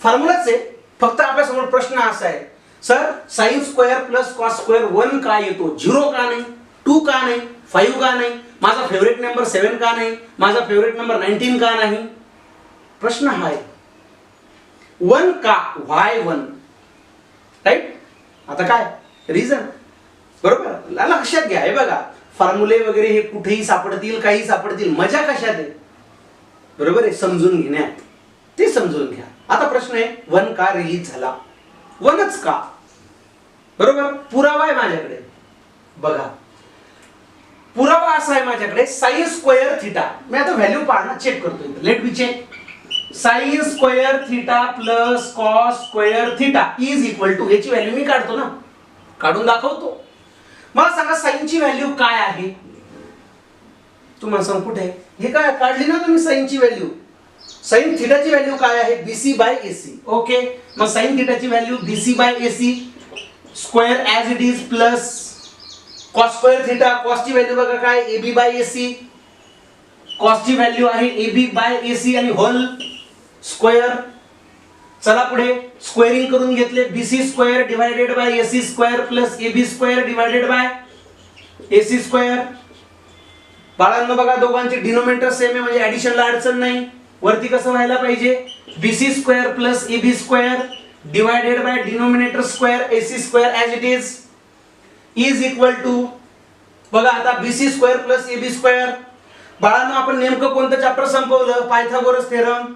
फॉर्म्युलाच आहे. फक्त आपल्या समोर प्रश्न असा आहे, sir sign square plus cos square 1 का येतो, 0 का नाही, 2 का नाही, 5 का नाही, माझा फेवरेट नंबर 7 का नाही, माझा फेवरेट नंबर 19 का नाही. प्रश्न हा आहे, 1 का, व्हाय 1, राईट. आता काय रिझन, बरोबर. लक्षात घ्या, हे बघा फॉर्म्युले वगैरे हे कुठेही सापडतील, काही सापडतील, मजा कशात आहे, बरोबर आहे, समजून घेण्यात, ते समजून घ्या. आता प्रश्न आहे 1 का रिलीज झाला, 1च का, बरोबर. पुरावा आहे माझ्याकडे, बघा पुरावा असा आहे माझ्याकडे साइन स्क्वेअर थिटा. मी आता व्हॅल्यू पाहणं चेक करतोय. Let me check. Sine square theta plus cos square theta is equal to, याची व्हॅल्यू मी काढतो ना, काढून दाखवतो. मला सांगा साइनची व्हॅल्यू काय आहे. तुम्हाला सांग कुठे आहे हे. काय काढली ना तुम्ही साइनची व्हॅल्यू. साइन थिटाची व्हॅल्यू काय आहे, बीसी बाय एसी. ओके, मग साइन थिटाची value BC by AC square as it is plus cos square theta. कॉसची व्हॅल्यू बघा काय, एबी बाय एसी. कॉसची व्हॅल्यू आहे एबी बाय एसी आणि होल स्क्वेअर. चला पुढे स्क्वेअरिंग करून घेतले. BC square divided by AC square plus AB square divided by AC square. बाळांनो बघा दोघांचे डिनोमिनेटर सेम आहे म्हणजे ऍडिशनला अडचण नाही. वरती कसं व्हायला पाहिजे, BC square plus AB square divided by denominator square AC square as it is equal to. बघा आता BC square plus AB square. बाळांनो आपण नेमकं कोणतं चॅप्टर संपवलं, पायथागोरस थेरम.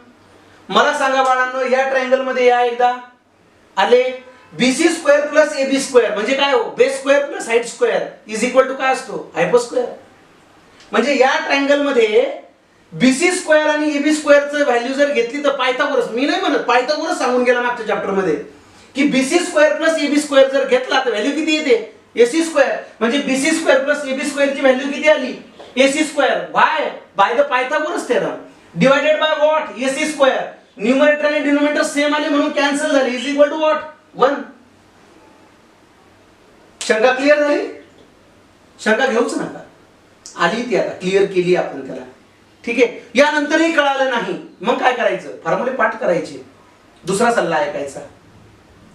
मला सांगा बाळांनो या ट्रायंगल मध्ये या एकदा आले. BC square plus AB square म्हणजे काय हो, base square plus height square is equal to काय असतो, हायपोस्क्वेअर. म्हणजे या ट्रायंगल मध्ये बीसी स्क्वेअर आणि एबी स्क्वेअरचं व्हॅल्यू जर घेतली तर पायथागोरस, मी नाही म्हणत, पायथागोरस सांगून गेला मागच्या चॅप्टर मध्ये की BC square plus AB square जर घेतला तर व्हॅल्यू किती येते, एसी स्क्वेअर. म्हणजे बीसी स्क्वेअर प्लस एबी स्क्वेअरची व्हॅल्यू किती आली, AC square. By the Pythagoras theorem divided by what, AC square. Numerator आणि डिनोमिनेटर सेम आले म्हणून कॅन्सल झाले. Is equal to what, 1. शंका क्लिअर झाली. शंका घेऊच नका. आली ती आता क्लिअर केली आपण त्याला. ठीक आहे. यानंतरही कळालं नाही मग काय करायचं, फॉर्म्युले पाठ करायचे, दुसरा सल्ला ऐकायचा.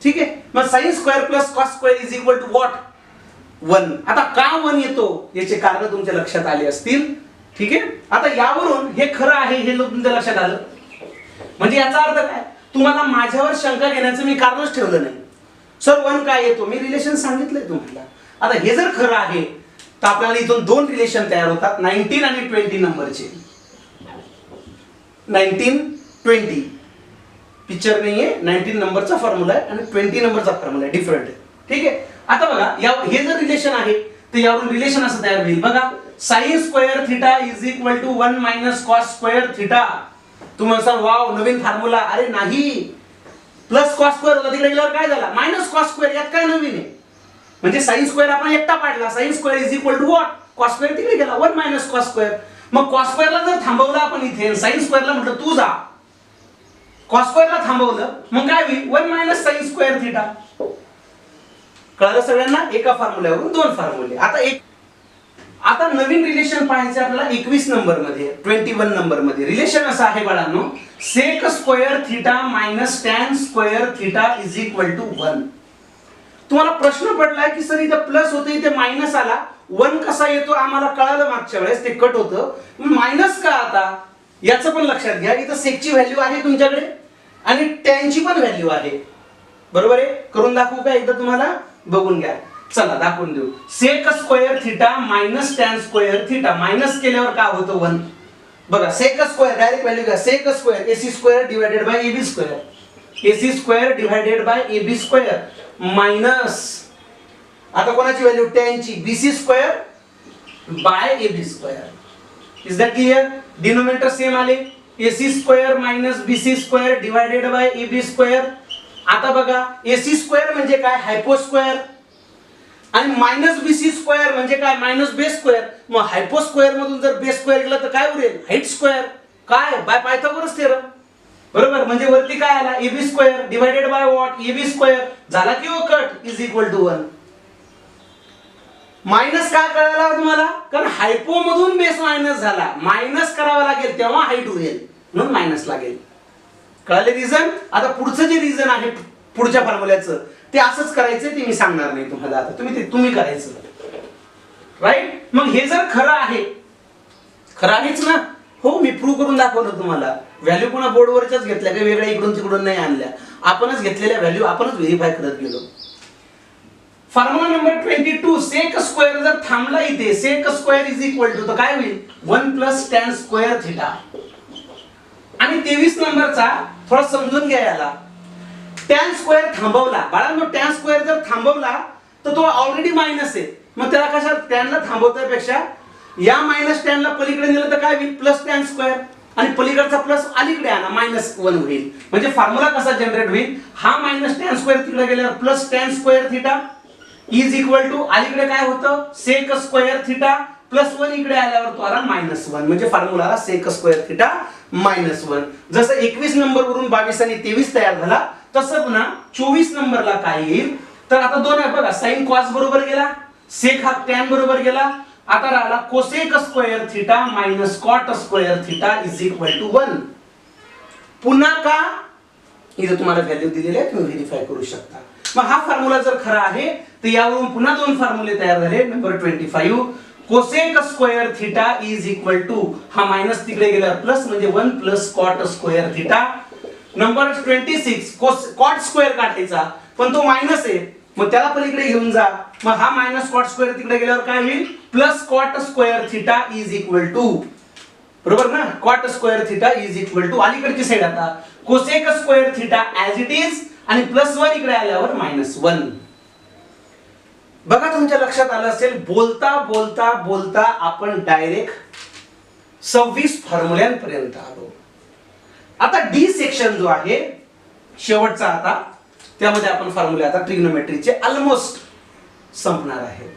ठीक आहे. मग sine square plus cos square is equal to what, 1. आता का 1 येतो याचे कारण तुमच्या लक्षात आले असतील. ठीक आहे. आता यावरून हे खरं आहे हे तुमच्या लक्षात आलं. म्हणजे याचा अर्थ काय, तुम्हाला माझ्यावर शंका घेण्याचं मी कारणच ठेवलं नाही. सर 1 काय येतो, मी रिलेशन सांगितलंय तुम्हाला. आता हे जर खरं आहे तर आपल्याला इथून 2 रिलेशन तयार होतात 19 आणि 20 नंबरचे. 19, 20 पिक्चर नाहीये, 19 नंबरचा फॉर्म्युला आहे आणि 20 नंबरचा फॉर्म्युला आहे, डिफरंट आहे. ठीक आहे. आता बघा हे जर रिलेशन आहे तर यावरून रिलेशन असं तयार होईल. बघा sine square theta is equal to 1 minus cos square theta. तुम्ही म्हणसाल वाव नवीन फॉर्म्युला. अरे नाही, प्लस कॉस स्क्वेअर होता तिकडे गेल्यावर काय झाला, मायनस कॉस स्क्वेअर. यात काय नवीन आहे, म्हणजे साइन स्क्वेअर आपण एकटा पाडला. Sine square is equal to what, cos square तिकडे गेला, 1 मायनस कॉस स्क्वेअर. मग कॉस स्क्वेअरला जर थांबवलं आपण इथे, साइन स्क्वेअरला म्हटलं तू जा, कॉस स्क्वेअरला थांबवलं मग काय होईल, 1 मायनस साइन स्क्वेअर थिटा. कळलं सगळ्यांना. एका फॉर्म्युल्यावरून 2 फॉर्म्युले. आता नवीन रिलेशन पाहायचं आपल्याला 21 नंबर मध्ये, 21 नंबर मध्ये. रिलेशन असं आहे बाळांनो, sec square theta minus tan square theta is equal to 1. तुम्हाला प्रश्न पडलाय की सर इथे प्लस होतं इथे मायनस आला, 1 कसा येतो आम्हाला कळालं मागच्या वेळेस, ते कट होतं. मायनस का आता याचं पण लक्षात घ्या. इथं सेकची व्हॅल्यू आहे तुमच्याकडे आणि टॅनची पण व्हॅल्यू आहे. बरोबर आहे. करून दाखवू का एकदा तुम्हाला, बघून घ्या. चला दाखवून देऊ. Sec square theta minus tan square theta. Minus केल्यावर काय होतं, 1. बघा सेक स्क्वेअर डायरेक्ट व्हॅल्यू घ्या. Sec square AC square divided by AB square. AC square divided by AB square minus आता कोणाची व्हॅल्यू, टॅनची, BC square by AB square. Is that clear. Denominator same आले. AC square minus BC square divided by AB square. आता बघा AC square म्हणजे काय, hypo square, आणि minus BC square म्हणजे काय, मायनस बेस स्क्वेअर. मग हायपो स्क्वेअर मधून जर बेस स्क्वेअर गेला तर काय उरेल, हाईट स्क्वेअर. काय, बाय पायथागोरस थेरम. बरोबर. म्हणजे वरती काय आला, AB square divided by what, AB square. झाला की हो cut, is equal to 1. Minus का कळाला तुम्हाला, कारण हायपो मधून बेस मायनस झाला, मायनस करावा लागेल तेव्हा हाईट उरेल, म्हणून मायनस लागेल. कळाले रिझन. आता पुढचं जे रिझन आहे पुढच्या फॉर्म्युल्याचं ते असंच करायचं, ते मी सांगणार नाही तुम्हाला. आता तुम्ही करायचं. राईट. मग हे जर खरं आहे, खरं आहेच ना, हो मी प्रूव्ह करून दाखवलं तुम्हाला. व्हॅल्यू पुन्हा बोर्डवरच्याच घेतल्या, काही वेगळ्या इकडून तिकडून नाही आणल्या, आपणच घेतलेल्या व्हॅल्यू आपणच व्हेरीफाय करत गेलो. फॉर्म्युला नंबर 22, सेक स्क्वेअर जर थांबला इथे, sec square is equal to, तर काय होईल, 1 प्लस टॅन स्क्वेअर थिटा. आणि 23 नंबरचा थोडा समजून घ्या याला. टॅन स्क्वेअर थांबवला बाळांनो, टॅन स्क्वेअर जर थांबवला तर तो ऑलरेडी मायनस आहे. मग त्याला कशा टॅनला थांबवण्यापेक्षा या मायनस टॅनला पलीकडे नेलं तर काय होईल, प्लस टॅन स्क्वेअर, आणि पलीकडचा प्लस अलीकडे आणा -1 होईल. म्हणजे फॉर्म्युला कसा जनरेट होईल, हा मायनस टॅन स्क्वेअर तिकडे गेल्यावर plus tan square theta is equal to अलीकडे काय होतं सेक स्क्वेअर थिटा प्लस 1 इकडे आल्यावर तो आला -1. म्हणजे फॉर्म्युलाला सेक स्क्वेअर थिटा -1. जसं 21 नंबर वरून 22 आणि 23 तयार झाला तसं पुन्हा 24 नंबरला काय येईल, तर आता दोन आहे बघा, साइन कॉस बरोबर गेला, सेक हा टॅन बरोबर गेला, आता राहिला cosec square theta minus cot square theta is equal to 1. पुन्हा का, इथे तुम्हाला व्हॅल्यू दिलेली आहे, तुम्ही व्हेरीफाय करू शकता. मग हा फॉर्म्युला जर खरा आहे तर यावरून पुन्हा दोन फॉर्म्युले तयार झाले. Number 25 cosec square theta is equal to, हा मायनस तिकडे गेल्यावर प्लस म्हणजे 1 plus cot square theta. Number 26 cot square काढायचा पण तो मायनस आहे, मग त्याला पलीकडे घेऊन जा, मग हा मायनस कॉट स्क्वेअर तिकडे गेल्यावर काय होईल, plus cot square theta is equal to, बरोबर ना, cot square theta is equal to अलीकडची साइड आता cosec square theta as it is आणि प्लस 1 इकडे आल्यावर -1. बघा तुमच्या लक्षात आलं असेल, बोलता बोलता बोलता आपण डायरेक्ट 26 फॉर्म्युल्यांपर्यंत आलो. आता डी सेक्शन जो आहे शेवटचा, आता त्यामध्ये आपण फॉर्म्युले आता ट्रिग्नोमेट्रीचे ऑलमोस्ट संपणार आहे.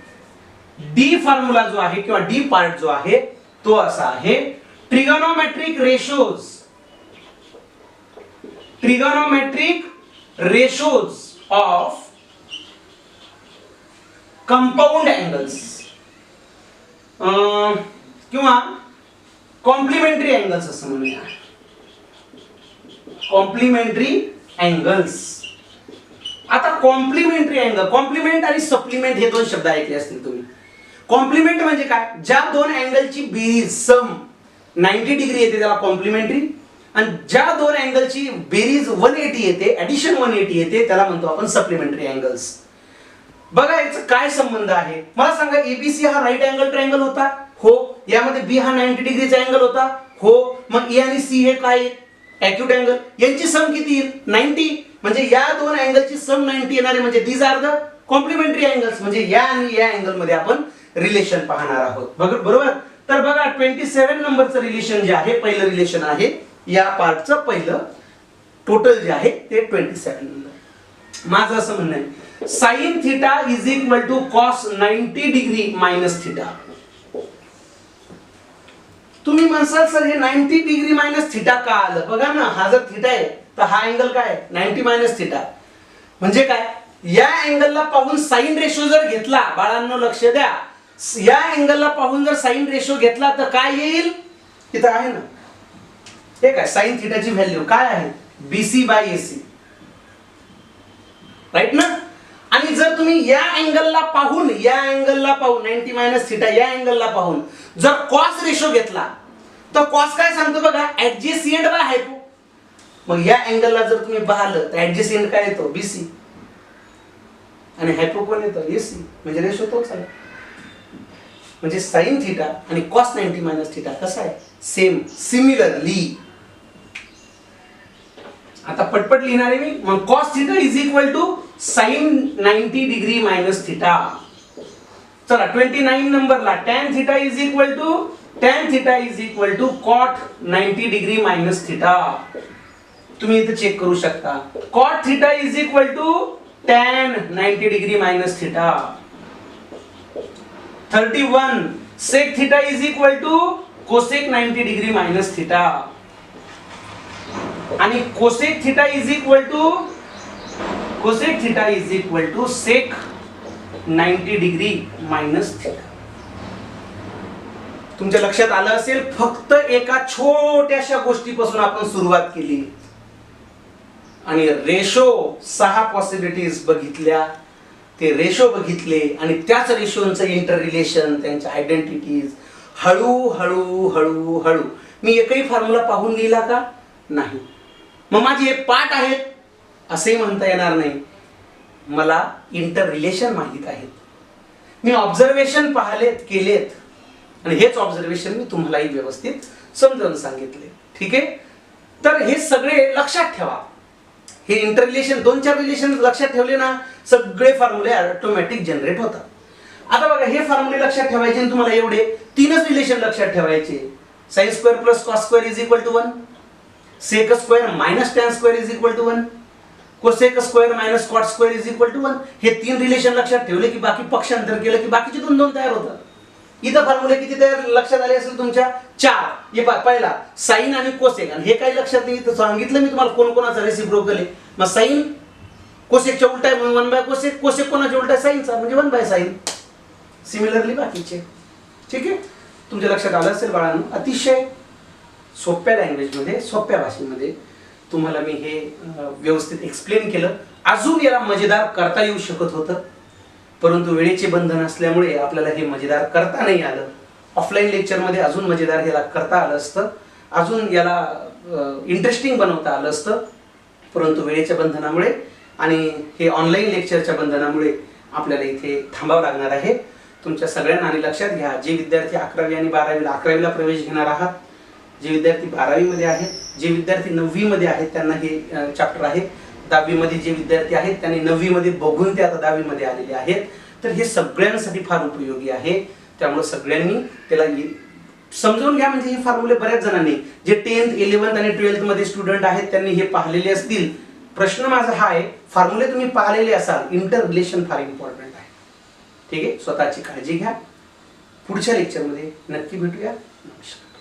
डी फॉर्म्युला जो आहे किंवा डी पार्ट जो आहे तो असा आहे, trigonometric ratios of compound angles किंवा कॉम्प्लिमेंटरी एंगल्स असं म्हणूया. Complementary angles. आता कॉम्प्लिमेंटरी एंगल, कॉम्प्लिमेंट आणि सप्लिमेंट हे दोन शब्द ऐकले असतील तुम्ही. कॉम्प्लिमेंट म्हणजे काय, ज्या दोन अँगलची बेरीज सम 90 डिग्री येते त्याला कॉम्प्लिमेंटरी, आणि ज्या दोन अँगलची बेरीज 180 येते, ऍडिशन 180 येते, त्याला म्हणतो आपण सप्लिमेंटरी एंगल्स. बघा याचा काय संबंध आहे मला सांगा. एबीसी हा राईट अँगल ट्रायंगल होता, हो. यामध्ये बी हा 90 डिग्रीचा अँगल होता, हो. मग ए आणि सी हे काय ॲक्यूट अँगल, यांची सम किती येईल 90. म्हणजे या दोन अँगलची सम 90 येणारे म्हणजे these are the complementary angles. म्हणजे या आणि या अँगल मध्ये आपण रिलेशन पाहणार आहोत, बरोबर. तर बघा 27 नंबरचं रिलेशन जे आहे, पहिलं रिलेशन आहे या पार्टचं, पहिलं टोटल जे आहे ते 27 नंबर. माझं असं म्हणणं आहे, sine theta is equal to cos 90 degree minus theta. तुम्ही म्हणसाल सर हे 90 डिग्री मायनस थिटा का आलं, बघा ना, हा जर थिटा आहे तर हा अँगल काय 90 मायनस थिटा. म्हणजे काय, या अँगलला पाहून साइन रेशो जर घेतला, बाळांनो लक्ष द्या, या अँगलला पाहून जर साइन रेशो घेतला तर काय येईल, इथं आहे ना, हे काय साइन थिटाची व्हॅल्यू काय आहे BC बाय AC, राईट ना. आणि जर तुम्ही या अँगलला पाहून 90 मायनस थिटा या अँगलला पाहून जर कॉस रेशो घेतला तर कॉस काय सांगतो बघा, ऍडजेसेंट बाय हायपो. मग या अँगलला जर तुम्ही पाहिलं तर ऍडजेसेंट काय येतो BC आणि हायपो कोण येतो AC, म्हणजे रेशो तोच आहे. म्हणजे साइन थिटा आणि कॉस 90 मायनस थिटा कसा आहे सेम. सिमिलरली आता पटपट लिहिणार आहे मी. मग cos theta is equal to sine 90 degree minus theta. चला 29 नंबरला tan theta is equal to cot 90 degree minus theta. तुम्ही इथे चेक करू शकता, cot theta is equal to tan 90 degree minus theta. 31 sec theta is equal to cosec 90 degree minus theta. आणि cosec theta is equal to sec 90 degree minus theta. तुमच्या लक्षात आलं असेल, फक्त एका छोट्याशा गोष्टीपासून आपण सुरुवात केली आणि रेशो 6 पॉसिबिलिटीज बघितल्या, ते रेशो बघितले आणि त्याच रेशोंचं इंटर रिलेशन, त्यांच्या आयडेंटिटीज हळूहळू हळूहळू. मी एकही फॉर्म्युला पाहून लिहिला का नाही. मग माझे हे पाठ आहेत असेही म्हणता येणार नाही, मला इंटर रिलेशन माहित आहेत, मी ऑब्झर्वेशन पाहिलेत केलेत आणि हेच ऑब्झर्वेशन मी तुम्हालाही व्यवस्थित समजावून सांगितले. ठीक आहे, तर हे सगळे लक्षात ठेवा. हे इंटर रिलेशन 2-4 रिलेशन लक्षात ठेवले ना, सगळे फॉर्म्युले ऑटोमॅटिक जनरेट होतात. आता बघा हे फॉर्म्युले लक्षात ठेवायचे आणि तुम्हाला एवढे तीनच रिलेशन लक्षात ठेवायचे. sin square plus cos square is equal to 1, sec square minus tan square is equal to 1, cosec square minus cot square is equal to 1. हे तीन रिलेशन लक्षात ठेवले की बाकी पक्षांतर केलं की बाकीचे दोन दोन तयार होतात. इथं फॉर्म्युले किती तयार लक्षात आले असेल तुमच्या? 4. हे पहिला साइन आणि कोसेक, आणि हे काही लक्षात नाही. इथं सांगितलं मी तुम्हाला कोण कोणाचा रेसिप्रोकल आहे. मग साइन कोसेकच्या उलटा आहे म्हणून 1/कोसेक, कोसेक कोणाच्या उलटा आहे? साइनचा, म्हणजे 1/साइन. सिमिलरली बाकीचे. ठीक आहे, तुमच्या लक्षात आलं असेल बाळांनो. अतिशय सोप्या लँग्वेजमध्ये, सोप्या भाषेमध्ये तुम्हाला मी हे व्यवस्थित एक्सप्लेन केलं. अजून याला मजेदार करता येऊ शकत होतं, परंतु वेळेचे बंधन असल्यामुळे आपल्याला हे मजेदार करता नाही आलं. ऑफलाईन लेक्चरमध्ये अजून मजेदार याला करता आलं असतं, अजून याला इंटरेस्टिंग बनवता आलं असतं, परंतु वेळेच्या बंधनामुळे आणि हे ऑनलाईन लेक्चरच्या बंधनामुळे आपल्याला इथे थांबावं लागणार आहे. तुमच्या सगळ्यांना आणि लक्षात घ्या, जे विद्यार्थी 11वी आणि 12वीला प्रवेश घेणार आहात, जे विद्यार्थी 12वी आहेत, जे विद्यार्थी 9वी आहेत त्यांना हे चॅप्टर आहे. 10वी जे विद्यार्थी आहेत त्यांनी 9वी बघून ते आता 10वी आलेले आहेत. तर हे सगळ्यांसाठी फार उपयोगी आहे. त्यामुळे सगळ्यांनी त्याला समजून घ्या. म्हणजे हे फॉर्म्युले बऱ्याच जणांनी, जे 10th 11th आणि 12th मध्ये स्टुडंट आहेत त्यांनी हे पाहिलेले असतील. प्रश्न माझा हा आहे, फॉर्म्युले तुम्ही पाहिलेले असाल, इंटर रिलेशन फार इम्पॉर्टंट आहे. ठीक आहे, स्वतःची काळजी घ्या. पुढच्या लेक्चरमध्ये नक्की भेटूया. नमस्कार.